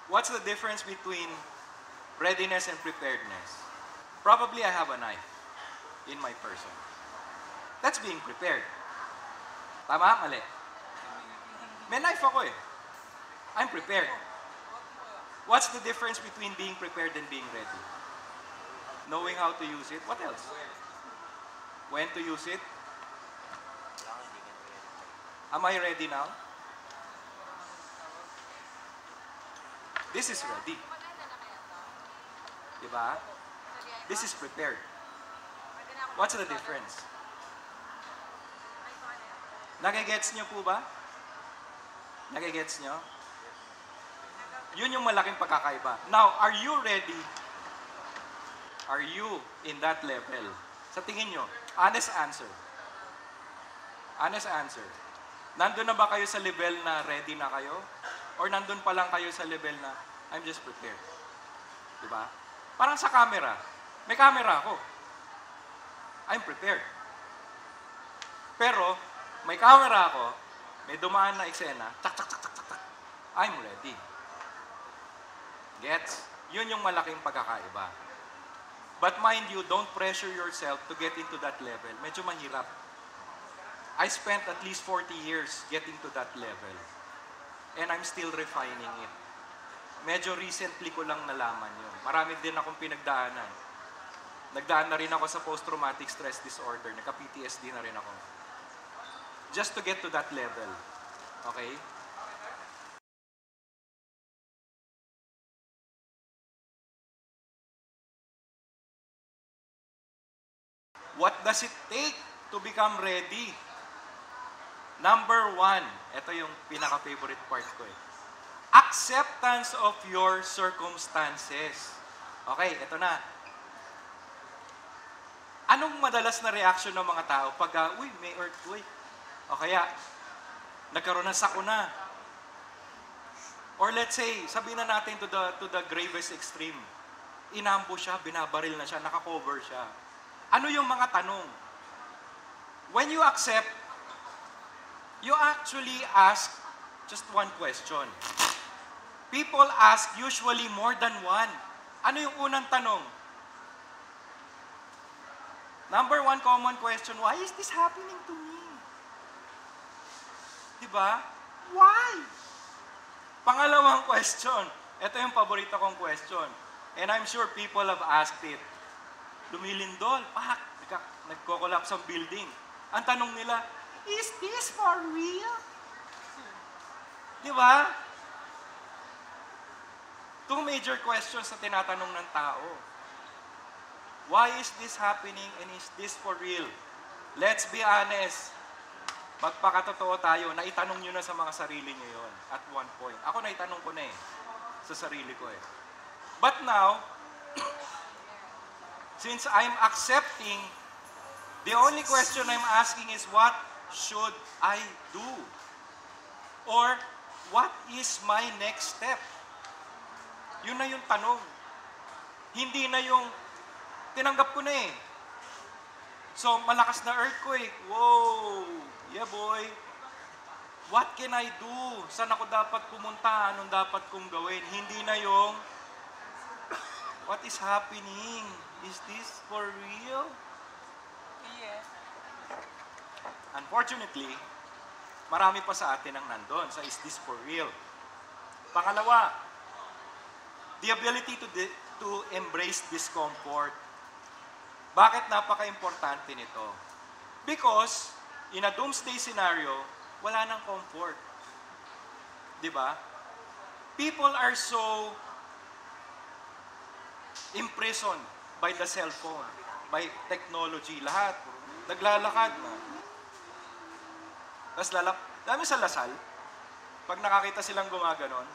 What's the difference between readiness and preparedness? Probably I have a knife in my person. That's being prepared. Tama? Mali. May knife ako eh. I'm prepared. What's the difference between being prepared and being ready? Knowing how to use it. What else? When to use it? Am I ready now? This is ready. Diba? This is prepared. What's the difference? Nagigets nyo po ba? Nagigets nyo? Yun yung malaking pagkakaiba. Now, are you ready? Are you in that level? Sa tingin nyo, honest answer. Honest answer. Nandun na ba kayo sa level na ready na kayo? Or nandun pa lang kayo sa level na I'm just prepared? Diba? Parang sa camera. May camera ako. I'm prepared. Pero, may camera ako, may dumaan na eksena, tak, tak, tak, tak, tak, tak. I'm ready. Gets? Yun yung malaking pagkakaiba. But mind you, don't pressure yourself to get into that level. Medyo mahirap. I spent at least 40 years getting to that level. And I'm still refining it. Medyo recently ko lang nalaman yun. Marami din akong pinagdaanan. Nagdaan na rin ako sa post-traumatic stress disorder. Nagka-PTSD na rin ako. Just to get to that level. Okay? What does it take to become ready? Number one, ito yung pinaka-favorite part ko eh. Acceptance of your circumstances. Okay, ito na. Anong madalas na reaction ng mga tao pag, uy, may earthquake? O kaya, nagkaroon ng sakuna. Or let's say, sabihin na natin to the gravest extreme. Inambush siya, binabaril na siya, nakakover siya. Ano yung mga tanong? When you accept, you actually ask just one question. People ask usually more than one. Ano yung unang tanong? Number one common question, why is this happening to me? Diba? Why? Pangalawang question, ito yung paborito kong question. And I'm sure people have asked it. Lumilindol, pak, nagko-collapse ang building. Ang tanong nila, is this for real? Diba? Two major questions na tinatanong ng tao. Why is this happening and is this for real? Let's be honest. Magpakatotoo tayo, naitanong nyo na sa mga sarili nyo yon at one point. Ako naitanong ko na eh, sa sarili ko eh. But now, since I'm accepting, the only question I'm asking is, what should I do? Or, what is my next step? Yun na yung tanong. Hindi na yung, tinanggap ko na eh. So, malakas na earthquake. Whoa! Yeah, boy. What can I do? Saan ako dapat pumunta? Anong dapat kong gawin? Hindi na yung, what is happening? Is this for real? Yes. Unfortunately, marami pa sa atin ang nandun sa is this for real. Pangalawa, the ability to embrace discomfort. Bakit napaka-importante nito? Because, in a doomsday scenario, wala nang comfort. Diba? People are so imprisoned by the cellphone, by technology, lahat. Naglalakad na. Tapos dami sa Lasal, pag nakakita silang gumaganon,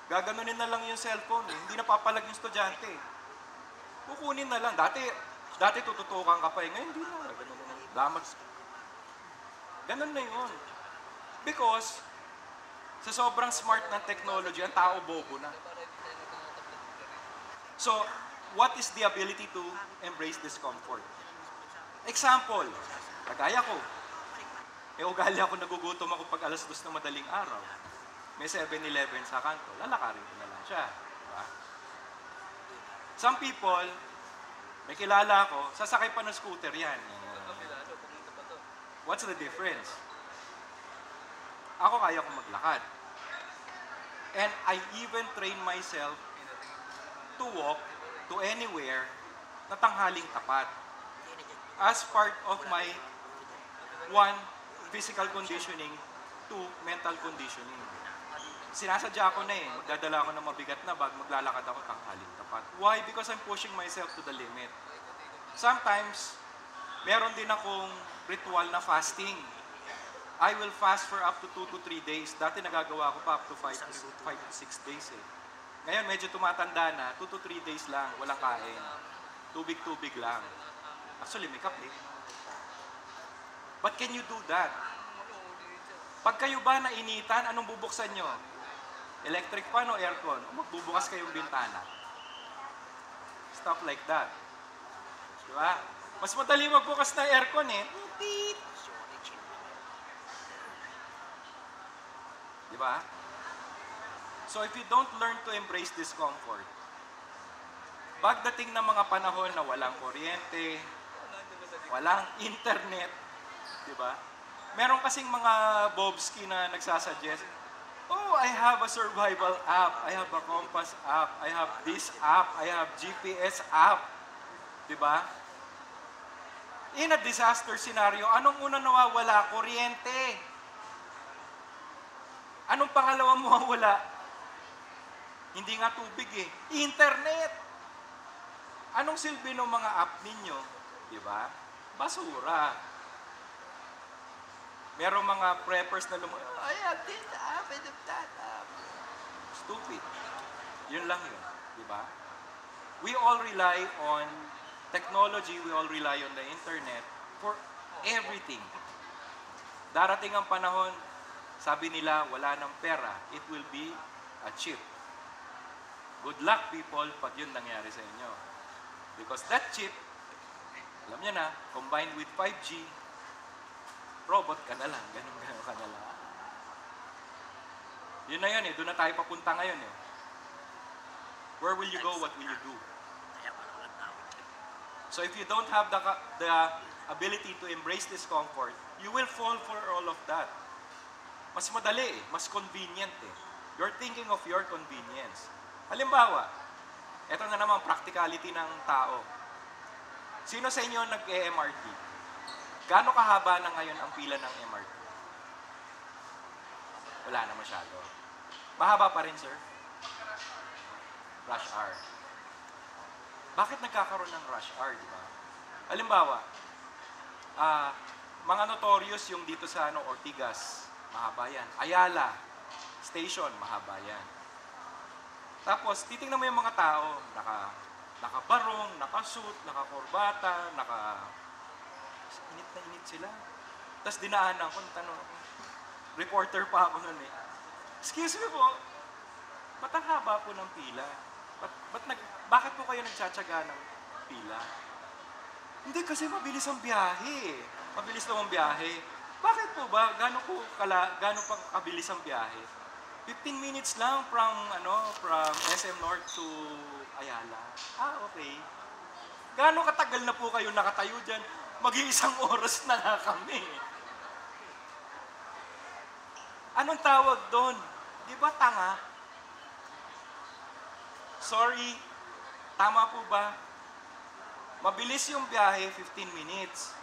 gaganunin na lang yung cellphone. Eh. Hindi napapalag yung estudyante. Kukunin na lang. Dati tututukan ka pa eh. Ngayon, hindi na. Damat. Ganun na yun. Because, sa sobrang smart ng technology, ang tao bobo na. So, what is the ability to embrace discomfort? Example, kagaya ko. Ugali ako, nagugutom ako pag 2:00 ng madaling araw. may 7-Eleven sa kanto, lalakarin ko na lang siya. Diba? Some people, may kilala ako, sasakay pa ng scooter yan. What's the difference? Ako kaya kong maglakad. And I even train myself to walk to anywhere na tanghaling tapat. As part of my one, physical conditioning, two, mental conditioning. Sinasadya ko na magdadala ako ng mabigat na bag, maglalakad ako tanghaling tapat. Why? Because I'm pushing myself to the limit. Sometimes, meron din akong ritual na fasting. I will fast for up to 2 to 3 days. Dati nagagawa ko pa up to 5 to 6 days eh. Ngayon, medyo tumatanda na, 2 to 3 days lang, walang kain. Tubig-tubig lang. Actually, may kape. But can you do that? Pag kayo ba nainitan, anong bubuksan nyo? Electric fan o aircon? O magbubukas kayong bintana? Stuff like that. Diba? Mas madali magbukas na aircon eh. Beep! Diba? So if you don't learn to embrace discomfort, pagdating ng mga panahon na walang kuryente, walang internet, diba? Meron kasing mga Bobski na nagsasuggest, oh, I have a survival app, I have a compass app, I have this app, I have GPS app. Diba? In a disaster scenario, anong una nawawala? Kuryente. Anong pangalawa mawawala? Hindi nga tubig eh. Internet. Anong silbi ng mga app ninyo? Diba? Basura. Merong mga preppers na I have this app, I have that app. Stupid. Yun lang yun. Diba? We all rely on technology, we all rely on the internet for everything. Darating ang panahon, sabi nila, wala ng pera. It will be a chip. Good luck, people, pag yun nangyari sa inyo. Because that chip, alam niya na, combined with 5G, robot ka na lang, ganun ka na lang. Yun na yun eh, doon na tayo papunta ngayon eh. Where will you go, what will you do? So if you don't have the ability to embrace discomfort, you will fall for all of that. Mas madali eh, mas convenient eh. You're thinking of your convenience. Halimbawa, eto na naman practicality ng tao. Sino sa inyo nag-MRT? Gaano kahaba na ngayon ang pila ng MRT? Wala na masyado. Mahaba pa rin, sir? Rush hour. Bakit nagkakaroon ng rush hour, di ba? Halimbawa, mga notorious yung dito sa Ortigas, mahaba yan. Ayala, station, mahaba yan. Tapos, titingnan mo yung mga tao, nakabarong, nakasuit, nakakorbata, init na init sila. Tapos dinaanan ko, tanong ako, reporter pa ako nun eh. Excuse me po, ba't ang haba po ng pila? Bakit po kayo nagtsatsaga ng pila? Hindi, kasi mabilis ang biyahe. Mabilis daw ang biyahe. Bakit po ba? Gaano pa kabilis ang biyahe? 15 minutes lang from SM North to Ayala. Ah, okay. Gaano katagal na po kayo nakatayo dyan? Mag-iisang oras na nga kami. Anong tawag doon? Di ba tanga? Sorry, tama po ba? Mabilis yung biyahe, 15 minutes.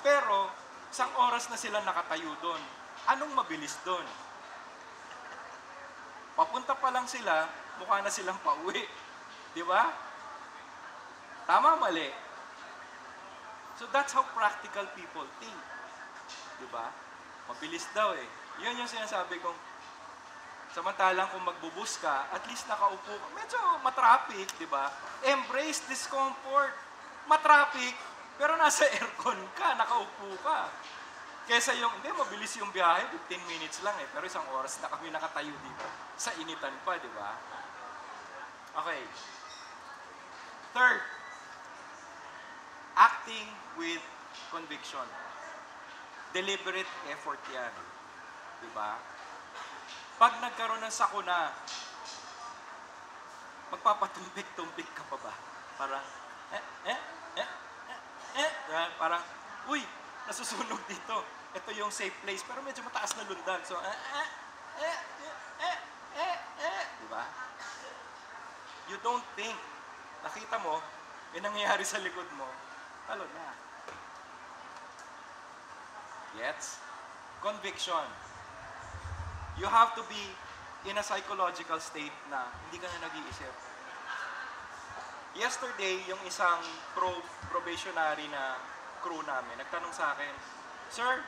Pero, isang oras na sila nakatayo doon. Anong mabilis doon? Papunta pa lang sila, mukha na silang pauwi. Di ba? Tama, mali. So that's how practical people think. Di ba? Mabilis daw eh. Yun yung sinasabi kong, samantalang kung magbubus ka, at least nakaupo ka. Medyo matraffic, di ba? Embrace discomfort. Matraffic, pero nasa aircon ka, nakaupo ka. Kesa yung, hindi, mabilis yung biyahe, 15 minutes lang eh. Pero isang oras na kami nakatayo dito. Sa initan pa, di ba? Okay. Third, acting with conviction. Deliberate effort yan. Di ba? Pag nagkaroon ng sakuna, magpapatumpik-tumpik ka pa ba? Parang, parang, uy, nasusunog dito. Ito yung safe place, pero medyo mataas na lundag. So, di ba? You don't think. Nakita mo, may nangyayari sa likod mo, talo na. Gets? Conviction. You have to be in a psychological state na hindi ka na nag-iisip. Yesterday, yung isang probationary na crew namin, nagtanong sa akin, Sir,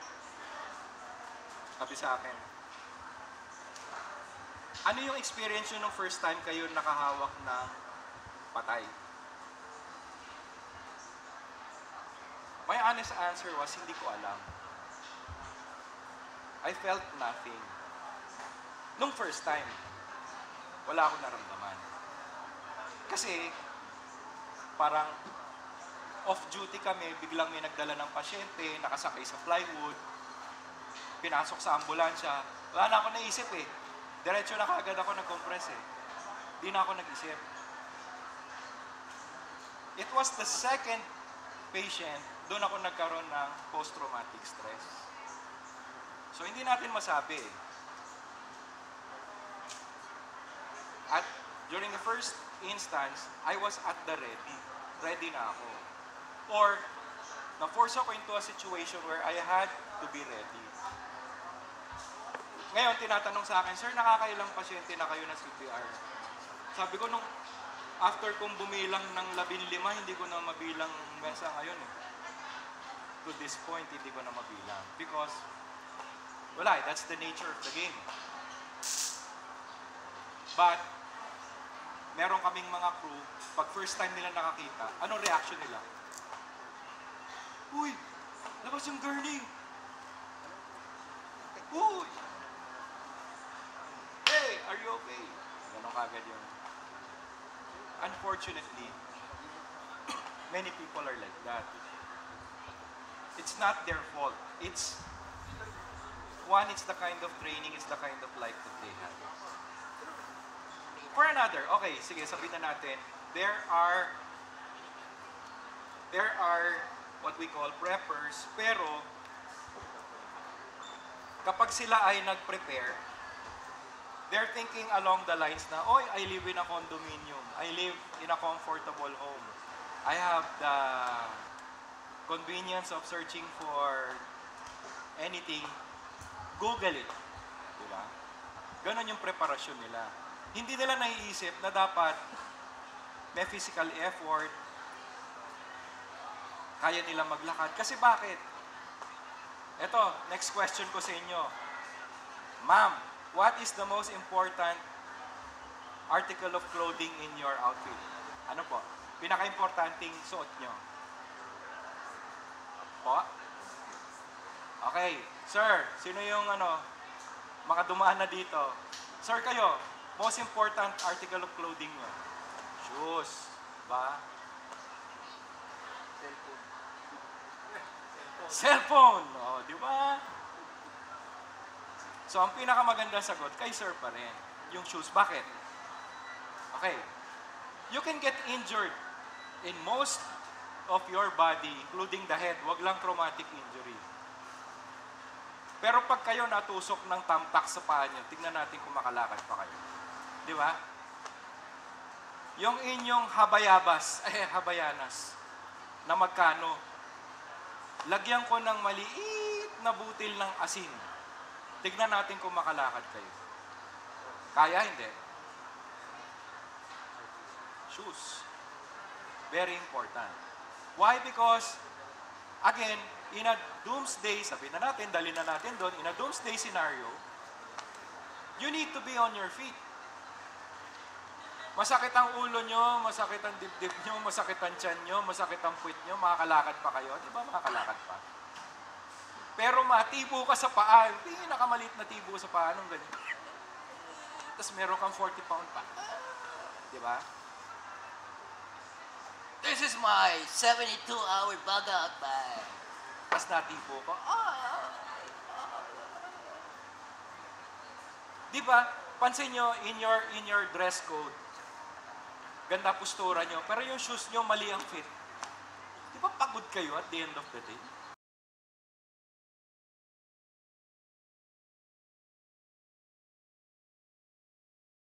sabi sa akin, ano yung experience nyo nung first time kayo nakahawak ng patay? My honest answer was, hindi ko alam. I felt nothing. Nung first time, wala akong naramdaman. Kasi, parang off-duty kami, biglang may nagdala ng pasyente, nakasakay sa plywood, pinasok sa ambulansya. Wala na ako naisip eh. Diretso na kaagad ako nag-compress eh. Di na ako nag-isip. It was the second patient, doon ako nagkaroon ng post-traumatic stress. So, hindi natin masabi eh. At during the first instance, I was at the ready. Ready na ako. Or, na-force ako into a situation where I had to be ready. Ngayon, tinatanong sa akin, Sir, nakakailang pasyente na kayo na CPR? Sabi ko, after kong bumilang ng 15, hindi ko na mabilang mesa ngayon eh. To this point, hindi ko na mabilang. Because, wala, that's the nature of the game. But, meron kaming mga crew, pag first time nila nakakita, anong reaction nila? Uy, labas yung gurney! Uy! Hey, are you okay? Ganon kagad yun. Unfortunately, many people are like that. It's not their fault. It's the kind of training, it's the kind of life that they have. For another, okay, sige, sabihin na natin, there are what we call preppers, pero kapag sila ay nag-prepare, they're thinking along the lines na, oy, I live in a condominium, I live in a comfortable home, I have the convenience of searching for anything, Google it. Diba? Ganon yung preparasyon nila. Hindi nila naiisip na dapat may physical effort, kaya nila maglakad. Kasi bakit? Eto, next question ko sa inyo. Ma'am, what is the most important article of clothing in your outfit? Ano po? Pinaka-importanting suot nyo? Po? Okay. Sir, sino yung mga dumaan na dito? Sir, kayo, most important article of clothing nyo? Shoes. Ba? Cellphone. O, di ba? So, ang pinakamagandang sagot, kay sir pa rin. Yung shoes. Bakit? Okay. You can get injured in most of your body, including the head. Wag lang traumatic injury. Pero pag kayo natusok ng tampak sa paa nyo, tignan natin kung makalakad pa kayo. Di ba? Yung inyong habayanas, na magkano, lagyan ko ng maliit na butil ng asin. Tignan natin kung makalakad kayo. Kaya, hindi? Shoes. Very important. Why? Because, again, in a doomsday, sabihin na natin, dali na natin doon, in a doomsday scenario, you need to be on your feet. Masakit ang ulo nyo, masakit ang dibdib nyo, masakit ang tiyan nyo, masakit ang puwit nyo, makakalakad pa kayo. Di ba makakalakad pa? Pero matibo ka sa paa, hindi nakamaliit na tibo sa paa, anong ganyan? Tapos meron kang 40 pound pa. Di ba? This is my 72-hour bug out bag. Tapos natibo ka. Di ba? Pansin nyo, in your dress code, ganda postura nyo, pero yung shoes nyo, mali ang fit. Di ba pagod kayo at the end of the day?